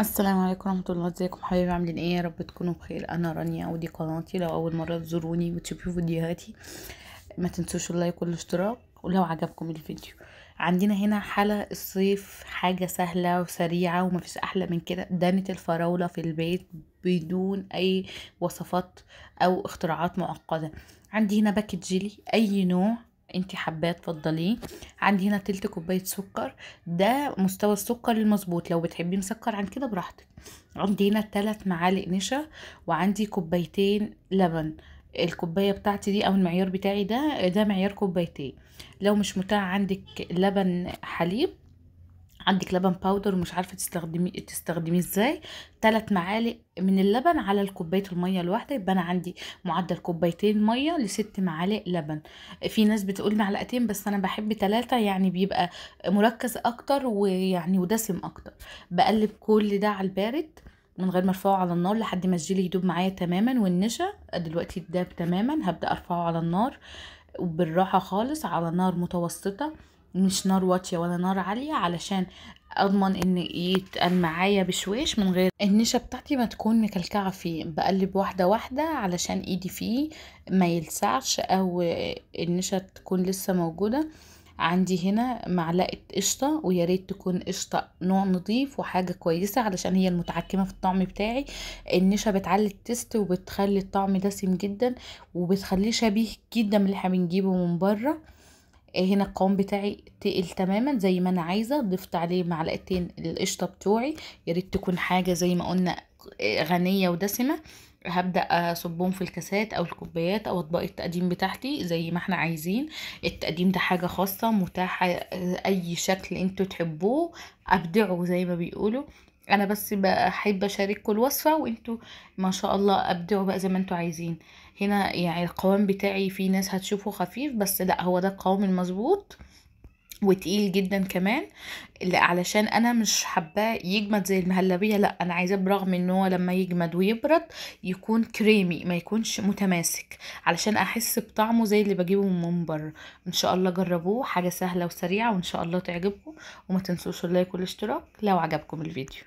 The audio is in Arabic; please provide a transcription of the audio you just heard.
السلام عليكم ورحمة الله. ازيكم حبايبي؟ عاملين ايه؟ يا رب تكونوا بخير. انا رانيا ودي قناتي. لو اول مرة تزوروني وتشوفوا فيديوهاتي ما تنسوش اللايك والاشتراك. ولو عجبكم الفيديو، عندنا هنا حلا الصيف، حاجة سهلة وسريعة ومفيش احلى من كده. دانة الفراولة في البيت بدون اي وصفات او اختراعات معقدة. عندي هنا باكت جيلي اي نوع انتي حباه تفضليه. عندي هنا تلت كوباية سكر، ده مستوى السكر المظبوط، لو بتحبي مسكر عن كده براحتك. عندي هنا 3 معالق نشا، وعندي كوبايتين لبن. الكوبايه بتاعتي دي او المعيار بتاعي ده معيار كوبايتين. لو مش متاح عندك لبن حليب، عندك لبن باودر ومش عارفه تستخدميه ازاي، 3 معالق من اللبن على الكوبايه الميه الواحده، يبقى انا عندي معدل كوبايتين ميه ل6 معالق لبن. في ناس بتقول معلقتين بس انا بحب 3، يعني بيبقى مركز اكتر ويعني ودسم اكتر. بقلب كل ده على البارد من غير ما ارفعه على النار لحد ما الجيلي يدوب معايا تماما. والنشا دلوقتي اتداب تماما، هبدا ارفعه على النار وبالراحة خالص على نار متوسطة، مش نار واطية ولا نار عالية، علشان اضمن ان يتقل معايا بشويش من غير النشا بتاعتي ما تكون مكلكعة فيه. بقلب واحدة واحدة علشان ايدي فيه ما يلسعش او النشا تكون لسه موجودة. عندي هنا معلقة قشطة، ويا ريت تكون قشطة نوع نظيف وحاجة كويسة علشان هي المتحكمة في الطعم بتاعي. النشا بتعلي التست وبتخلي الطعم دسم جدا، وبتخليه شبيه جدا من اللي احنا بنجيبه من بره. هنا القوام بتاعي تقل تماما زي ما انا عايزه. ضفت عليه معلقتين القشطه بتوعي، يا ريت تكون حاجه زي ما قلنا غنيه ودسمه. هبدا اصبهم في الكاسات او الكوبايات او اطباق التقديم بتاعتي زي ما احنا عايزين. التقديم ده حاجه خاصه متاحه، اي شكل انتوا تحبوه ابدعوا زي ما بيقولوا. انا بس بحب اشارككم الوصفه وانتوا ما شاء الله ابدعوا بقى زي ما انتوا عايزين. هنا يعني القوام بتاعي في ناس هتشوفه خفيف، بس لا، هو ده القوام المظبوط وتقيل جدا كمان. لا، علشان انا مش حباه يجمد زي المهلبية، لا انا عايزاه برغم ان هو لما يجمد ويبرد يكون كريمي، ما يكونش متماسك، علشان احس بطعمه زي اللي بجيبه من بره. ان شاء الله جربوه، حاجة سهلة وسريعة وان شاء الله تعجبكم. وما تنسوش اللايك والاشتراك لو عجبكم الفيديو.